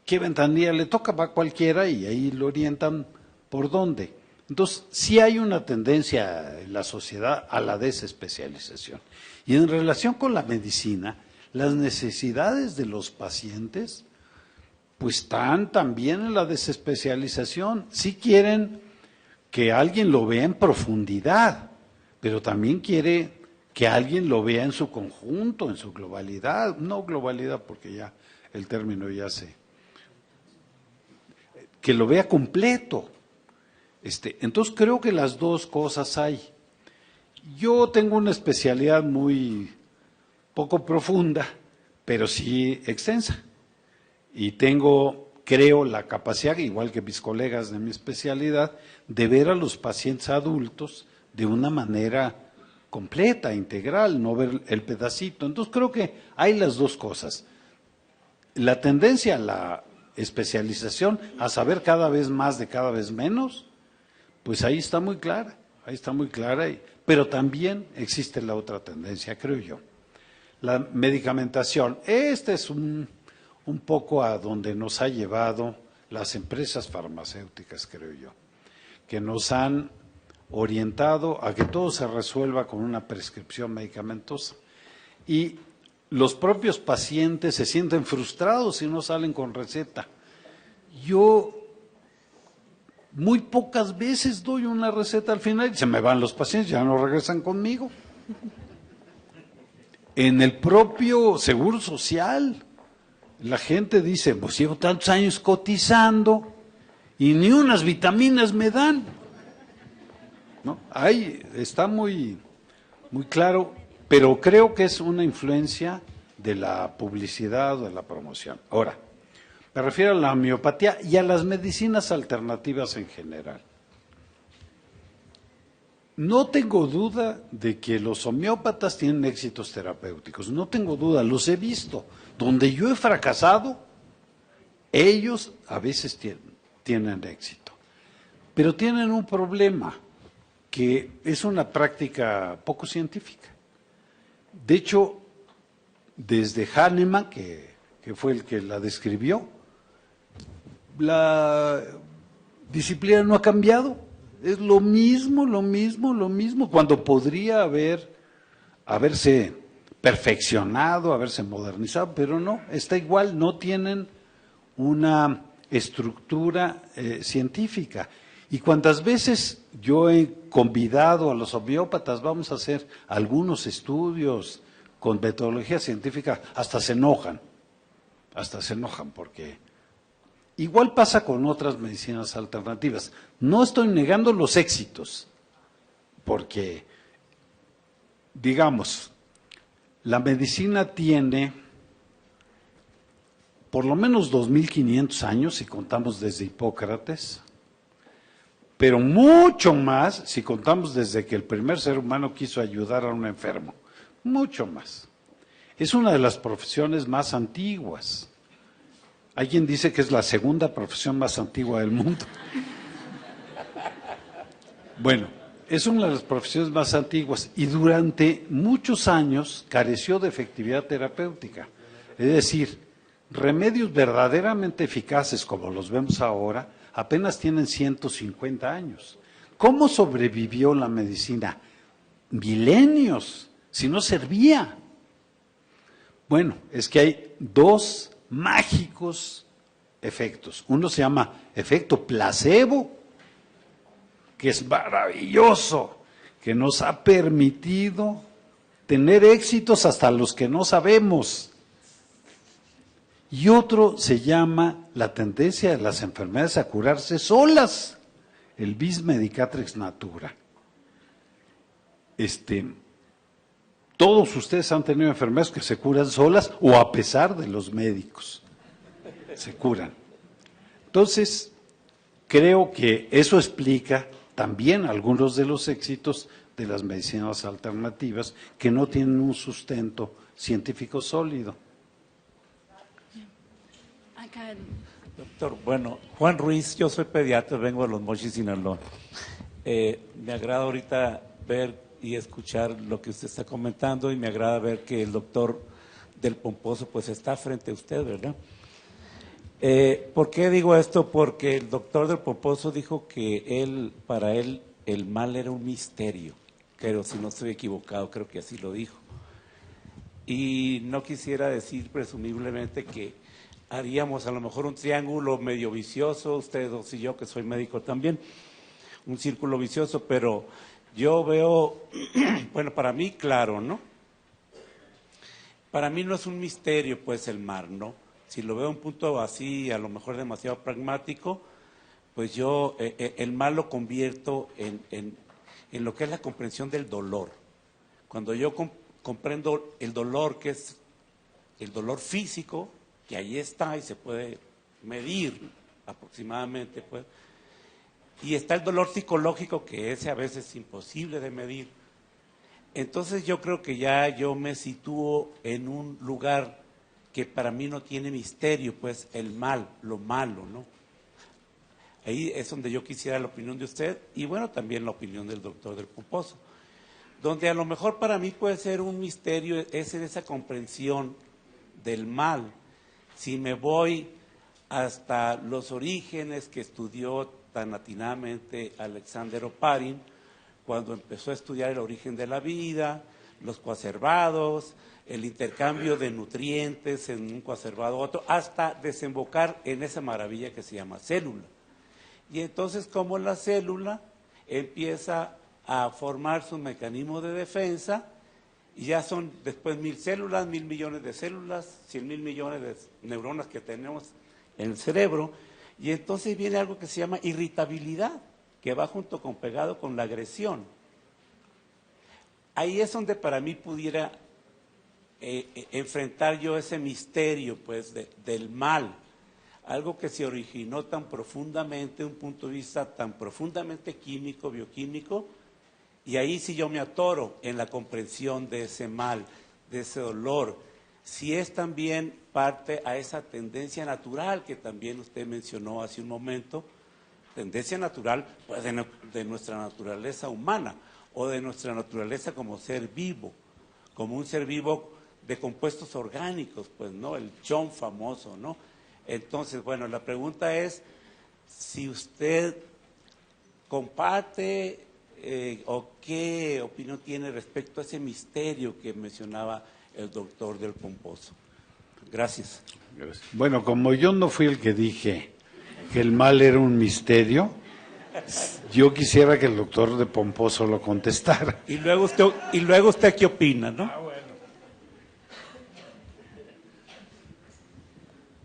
qué ventanilla le toca, va cualquiera y ahí lo orientan por dónde. Entonces, sí hay una tendencia en la sociedad a la desespecialización. Y en relación con la medicina, las necesidades de los pacientes pues están también en la desespecialización. Sí quieren que alguien lo vea en profundidad, pero también quiere que alguien lo vea en su conjunto, en su globalidad. No globalidad, porque ya el término ya se... que lo vea completo. Entonces creo que las dos cosas hay. Yo tengo una especialidad muy poco profunda, pero sí extensa. Y tengo, creo, la capacidad, igual que mis colegas de mi especialidad, de ver a los pacientes adultos de una manera completa, integral, no ver el pedacito. Entonces creo que hay las dos cosas. La tendencia a la especialización, a saber cada vez más de cada vez menos, pues ahí está muy clara, pero también existe la otra tendencia, creo yo. La medicamentación, este es un poco a donde nos ha llevado las empresas farmacéuticas, creo yo, que nos han orientado a que todo se resuelva con una prescripción medicamentosa. Y los propios pacientes se sienten frustrados si no salen con receta. Yo muy pocas veces doy una receta al final y se me van los pacientes, ya no regresan conmigo. En el propio Seguro Social, la gente dice, pues llevo tantos años cotizando y ni unas vitaminas me dan. ¿No? Ahí está muy claro, pero creo que es una influencia de la publicidad o de la promoción. Ahora, me refiero a la homeopatía y a las medicinas alternativas en general. No tengo duda de que los homeópatas tienen éxitos terapéuticos, no tengo duda, los he visto. Donde yo he fracasado, ellos a veces tienen éxito. Pero tienen un problema, que es una práctica poco científica. De hecho, desde Hahnemann, que fue el que la describió, la disciplina no ha cambiado. Es lo mismo, lo mismo, lo mismo, cuando podría haberse perfeccionado, haberse modernizado, pero no, está igual, no tienen una estructura científica. Y cuantas veces yo he convidado a los homeópatas, vamos a hacer algunos estudios con metodología científica, hasta se enojan porque igual pasa con otras medicinas alternativas. No estoy negando los éxitos, porque, digamos, la medicina tiene por lo menos 2.500 años, si contamos desde Hipócrates, pero mucho más si contamos desde que el primer ser humano quiso ayudar a un enfermo, mucho más. Es una de las profesiones más antiguas. Alguien dice que es la segunda profesión más antigua del mundo. Bueno, es una de las profesiones más antiguas y durante muchos años careció de efectividad terapéutica. Es decir, remedios verdaderamente eficaces como los vemos ahora apenas tienen 150 años. ¿Cómo sobrevivió la medicina? Milenios, si no servía. Bueno, es que hay dos mágicos efectos. Uno se llama efecto placebo, que es maravilloso, que nos ha permitido tener éxitos hasta los que no sabemos. Y otro se llama la tendencia de las enfermedades a curarse solas, el vis medicatrix natura. Todos ustedes han tenido enfermedades que se curan solas o a pesar de los médicos, se curan. Entonces, creo que eso explica también algunos de los éxitos de las medicinas alternativas que no tienen un sustento científico sólido. Acá Doctor, bueno, Juan Ruiz, yo soy pediatra, vengo de Los Mochis, Sinaloa. Me agrada ahorita ver y escuchar lo que usted está comentando y me agrada ver que el doctor del Pomposo pues está frente a usted, ¿verdad? ¿Por qué digo esto? Porque el doctor del Pomposo dijo que para él el mal era un misterio, pero si no estoy equivocado, creo que así lo dijo. Y no quisiera decir presumiblemente que haríamos a lo mejor un triángulo medio vicioso, usted dos y yo, que soy médico también, un círculo vicioso, pero yo veo, bueno, para mí, claro, ¿no? Para mí no es un misterio, pues, el mar, ¿no? Si lo veo un punto así, a lo mejor demasiado pragmático, pues yo el mal lo convierto en lo que es la comprensión del dolor. Cuando yo comprendo el dolor, que es el dolor físico, que ahí está y se puede medir aproximadamente, pues, y está el dolor psicológico, que ese a veces es imposible de medir. Entonces yo creo que ya yo me sitúo en un lugar que para mí no tiene misterio, pues el mal, lo malo, ¿no? Ahí es donde yo quisiera la opinión de usted y bueno, también la opinión del doctor del Pomposo. Donde a lo mejor para mí puede ser un misterio es en esa comprensión del mal. Si me voy hasta los orígenes que estudió tan atinadamente Alexander Oparin, cuando empezó a estudiar el origen de la vida, los coacervados, el intercambio de nutrientes en un coacervado a otro, hasta desembocar en esa maravilla que se llama célula. Y entonces, como la célula empieza a formar su mecanismo de defensa, y ya son después 1.000 células, 1.000 millones de células, 100.000 millones de neuronas que tenemos en el cerebro, y entonces viene algo que se llama irritabilidad, que va junto con pegado con la agresión. Ahí es donde para mí pudiera enfrentar yo ese misterio, pues, del mal, algo que se originó tan profundamente, un punto de vista tan profundamente químico, bioquímico, y ahí sí yo me atoro en la comprensión de ese mal, de ese dolor. Si es también parte a esa tendencia natural que también usted mencionó hace un momento, tendencia natural pues, de nuestra naturaleza humana o de nuestra naturaleza como ser vivo, como un ser vivo de compuestos orgánicos, pues, ¿no? El John famoso, ¿no? Entonces, bueno, la pregunta es si usted ¿comparte o qué opinión tiene respecto a ese misterio que mencionaba el doctor del Pomposo? Gracias. Bueno, como yo no fui el que dije que el mal era un misterio, yo quisiera que el doctor de Pomposo lo contestara. Y luego usted ¿qué opina, no?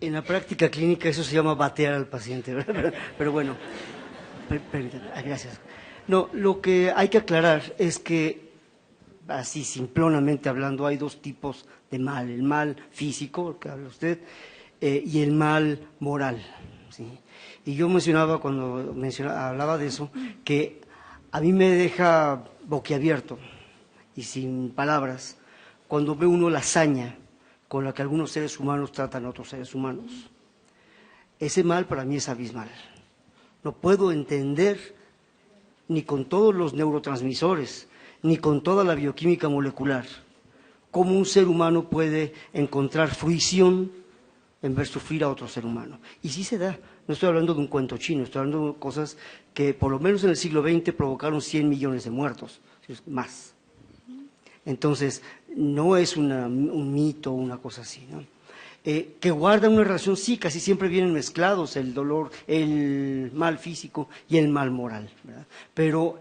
En la práctica clínica eso se llama batear al paciente, ¿verdad? Pero bueno, permítame, gracias. No, lo que hay que aclarar es que, así simplonamente hablando, hay dos tipos de mal: el mal físico, el que habla usted, y el mal moral, ¿sí? Y yo mencionaba, cuando hablaba de eso, que a mí me deja boquiabierto y sin palabras cuando ve uno la hazaña con la que algunos seres humanos tratan a otros seres humanos. Ese mal para mí es abismal. No puedo entender, ni con todos los neurotransmisores, ni con toda la bioquímica molecular, cómo un ser humano puede encontrar fruición en ver sufrir a otro ser humano. Y sí se da. No estoy hablando de un cuento chino, estoy hablando de cosas que por lo menos en el siglo XX provocaron 100 millones de muertos, más. Entonces, no es un mito o una cosa así, ¿no? Que guardan una relación, sí, casi siempre vienen mezclados el dolor, el mal físico y el mal moral, ¿verdad? Pero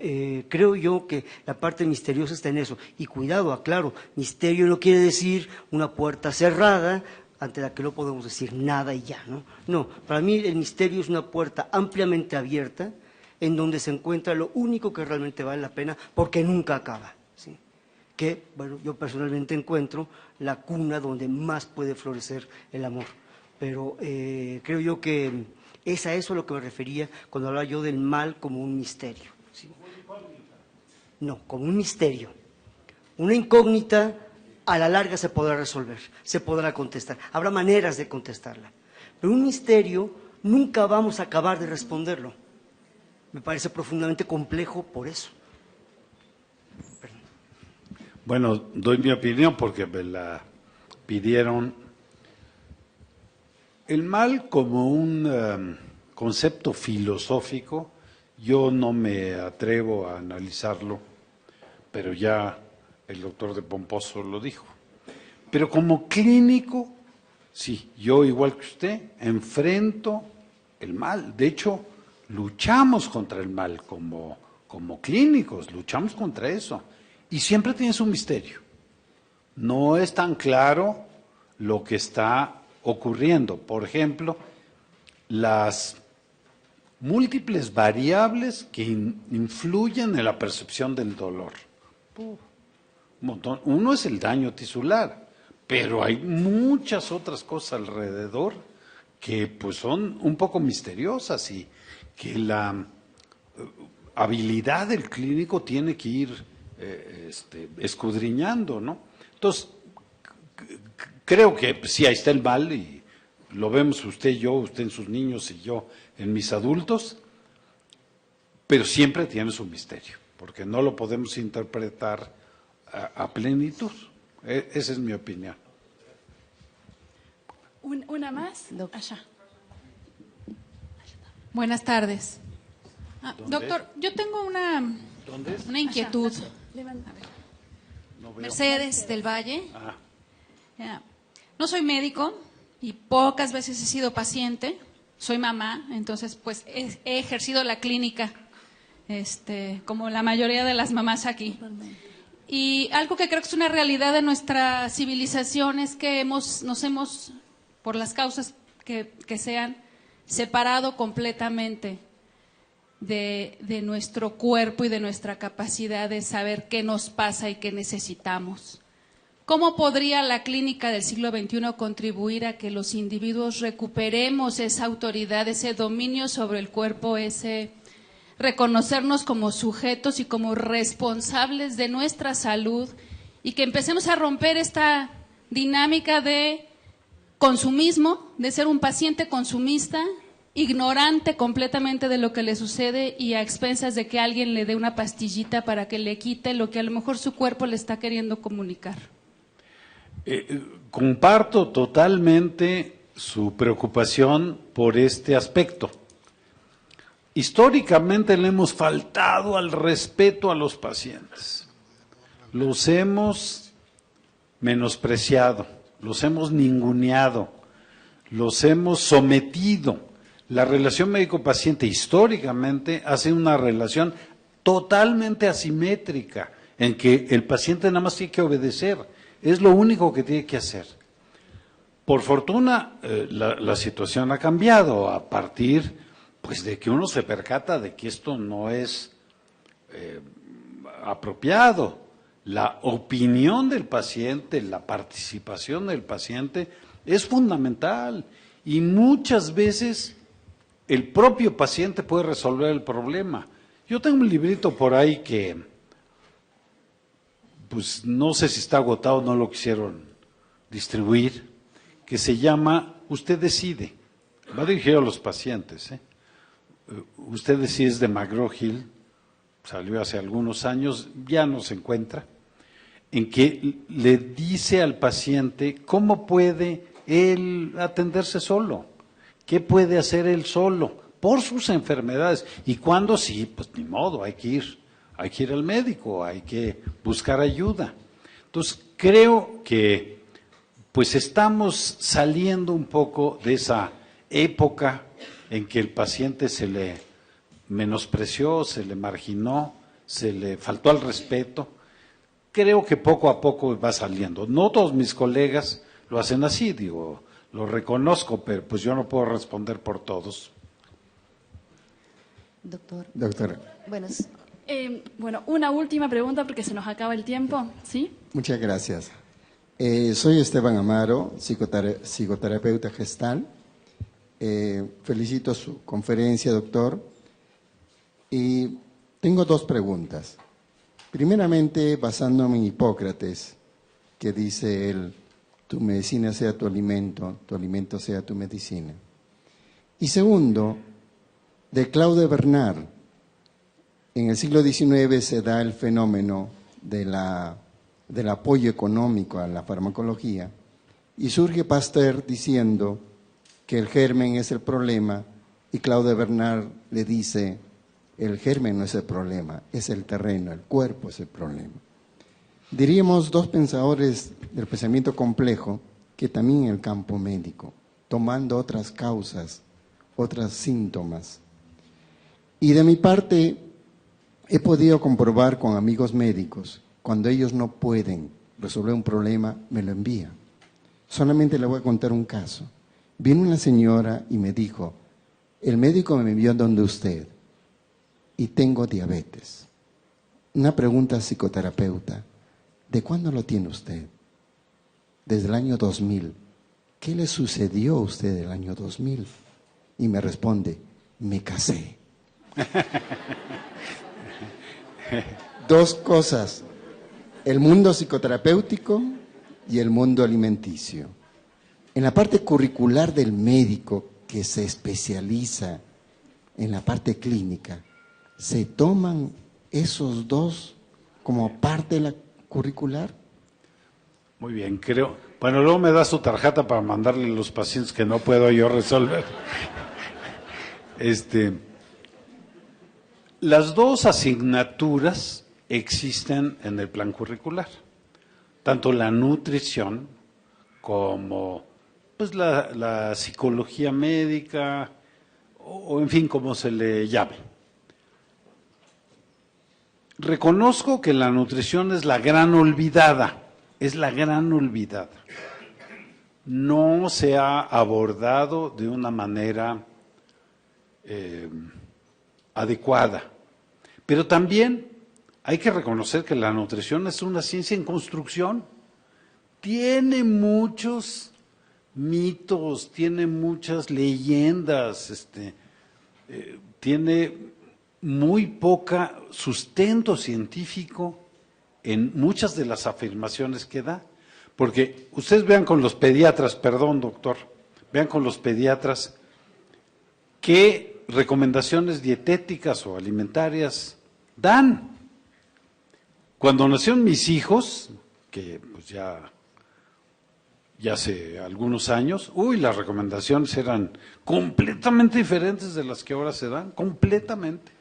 creo yo que la parte misteriosa está en eso. Y cuidado, aclaro, misterio no quiere decir una puerta cerrada ante la que no podemos decir nada y ya, ¿no? No, para mí el misterio es una puerta ampliamente abierta en donde se encuentra lo único que realmente vale la pena, porque nunca acaba, ¿sí? Que, bueno, yo personalmente encuentro la cuna donde más puede florecer el amor. Pero creo yo que es a eso a lo que me refería cuando hablaba yo del mal como un misterio, ¿sí? No, como un misterio. Una incógnita a la larga se podrá resolver, se podrá contestar. Habrá maneras de contestarla. Pero un misterio nunca vamos a acabar de responderlo. Me parece profundamente complejo por eso. Bueno, doy mi opinión porque me la pidieron. El mal como un concepto filosófico, yo no me atrevo a analizarlo, pero ya el doctor de Pomposo lo dijo. Pero como clínico, sí, yo igual que usted, enfrento el mal. De hecho, luchamos contra el mal como clínicos, luchamos contra eso. Y siempre tienes un misterio. No es tan claro lo que está ocurriendo. Por ejemplo, las múltiples variables que influyen en la percepción del dolor. Un montón. Uno es el daño tisular, pero hay muchas otras cosas alrededor que pues son un poco misteriosas y que la habilidad del clínico tiene que ir escudriñando, ¿no? Entonces, creo que sí, ahí está el mal y lo vemos usted y yo, usted en sus niños y yo en mis adultos, pero siempre tiene su misterio, porque no lo podemos interpretar a plenitud. Esa es mi opinión. Una más, allá. Buenas tardes. Doctor, yo tengo una inquietud. Allá. Levanta. No veo. Mercedes del Valle. Ah, Ya. No soy médico y pocas veces he sido paciente. Soy mamá, entonces pues he ejercido la clínica, como la mayoría de las mamás aquí. Y algo que creo que es una realidad de nuestra civilización es que nos hemos, por las causas que sean, separado completamente de nuestro cuerpo y de nuestra capacidad de saber qué nos pasa y qué necesitamos. ¿Cómo podría la clínica del siglo XXI contribuir a que los individuos recuperemos esa autoridad, ese dominio sobre el cuerpo, ese reconocernos como sujetos y como responsables de nuestra salud y que empecemos a romper esta dinámica de consumismo, de ser un paciente consumista, ignorante completamente de lo que le sucede y a expensas de que alguien le dé una pastillita para que le quite lo que a lo mejor su cuerpo le está queriendo comunicar? Comparto totalmente su preocupación por este aspecto. históricamente le hemos faltado al respeto a los pacientes. Los hemos menospreciado, los hemos ninguneado, los hemos sometido. La relación médico-paciente históricamente ha sido una relación totalmente asimétrica, en que el paciente nada más tiene que obedecer, es lo único que tiene que hacer. Por fortuna, la situación ha cambiado a partir pues de que uno se percata de que esto no es apropiado. La opinión del paciente, la participación del paciente es fundamental y muchas veces el propio paciente puede resolver el problema. Yo tengo un librito por ahí que, pues no sé si está agotado, no lo quisieron distribuir, que se llama Usted decide. Va dirigido a los pacientes. Usted decide, es de McGraw-Hill, salió hace algunos años, ya no se encuentra, en que le dice al paciente cómo puede él atenderse solo, qué puede hacer él solo por sus enfermedades y cuándo sí, pues ni modo, hay que ir al médico, hay que buscar ayuda. Entonces creo que pues estamos saliendo un poco de esa época en que el paciente se le menospreció, se le marginó, se le faltó al respeto. Creo que poco a poco va saliendo. No todos mis colegas lo hacen así, digo, lo reconozco, pero pues yo no puedo responder por todos. Doctor. Bueno, una última pregunta porque se nos acaba el tiempo, ¿sí? Muchas gracias. Soy Esteban Amaro, psicoterapeuta gestal. Felicito su conferencia, doctor. Y tengo dos preguntas. Primeramente, basándome en Hipócrates, que dice él, tu medicina sea tu alimento sea tu medicina. Y segundo, de Claude Bernard. En el siglo XIX se da el fenómeno del apoyo económico a la farmacología y surge Pasteur diciendo que el germen es el problema y Claude Bernard le dice, el germen no es el problema, es el terreno, el cuerpo es el problema. Diríamos dos pensadores del pensamiento complejo que también en el campo médico, tomando otras causas, otros síntomas. Y de mi parte, he podido comprobar con amigos médicos, cuando ellos no pueden resolver un problema, me lo envían. Solamente le voy a contar un caso. Vino una señora y me dijo, el médico me envió donde usted y tengo diabetes. Una pregunta al psicoterapeuta, ¿de cuándo lo tiene usted? Desde el año 2000. ¿Qué le sucedió a usted el año 2000? Y me responde, me casé. Dos cosas, el mundo psicoterapéutico y el mundo alimenticio. En la parte curricular del médico que se especializa en la parte clínica, ¿se toman esos dos como parte de la curricular? Muy bien, creo. Bueno, luego me da su tarjeta para mandarle a los pacientes que no puedo yo resolver. Las dos asignaturas existen en el plan curricular, tanto la nutrición como pues la psicología médica o en fin, como se le llame. Reconozco que la nutrición es la gran olvidada, No se ha abordado de una manera adecuada. Pero también hay que reconocer que la nutrición es una ciencia en construcción. Tiene muchos mitos, tiene muchas leyendas, tiene muy poca sustento científico en muchas de las afirmaciones que da. Porque ustedes vean con los pediatras, perdón doctor, vean con los pediatras qué recomendaciones dietéticas o alimentarias dan. Cuando nacieron mis hijos, que pues ya ya hace algunos años, las recomendaciones eran completamente diferentes de las que ahora se dan, completamente.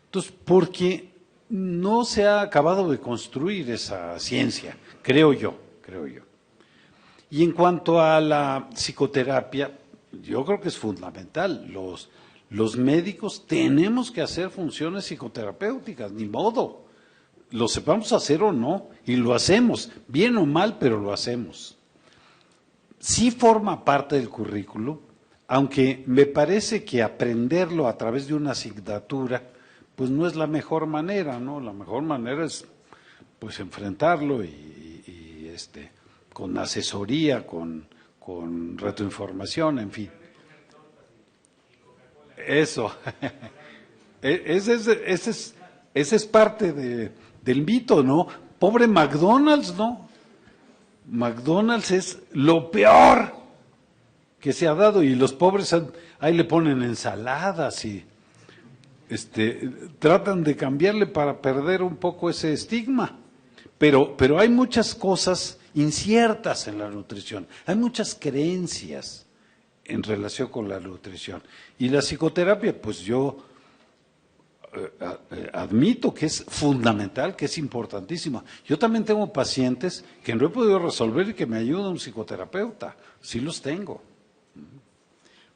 Entonces, porque no se ha acabado de construir esa ciencia, creo yo. Y en cuanto a la psicoterapia, yo creo que es fundamental. Los médicos tenemos que hacer funciones psicoterapéuticas, ni modo. Lo sepamos hacer o no, y lo hacemos, bien o mal, pero lo hacemos. Sí forma parte del currículo, aunque me parece que aprenderlo a través de una asignatura, pues no es la mejor manera, ¿no? La mejor manera es, pues, enfrentarlo y con asesoría, con retroinformación, en fin. Eso. Ese es parte del mito, ¿no? Pobre McDonald's, ¿no? McDonald's es lo peor que se ha dado y los pobres ahí le ponen ensaladas y tratan de cambiarle para perder un poco ese estigma. Pero hay muchas cosas inciertas en la nutrición, hay muchas creencias en relación con la nutrición. Y la psicoterapia, pues yo admito que es fundamental, que es importantísima. Yo también tengo pacientes que no he podido resolver y que me ayuda un psicoterapeuta, sí los tengo.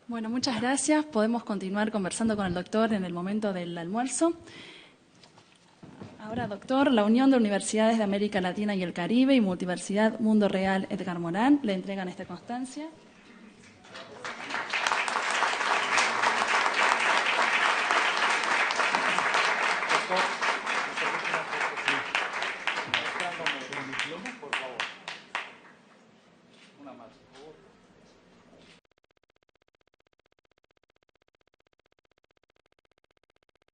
Bueno, muchas gracias. Podemos continuar conversando con el doctor en el momento del almuerzo. Ahora, doctor, la Unión de Universidades de América Latina y el Caribe y Multiversidad Mundo Real Edgar Morán le entregan esta constancia. Doctor.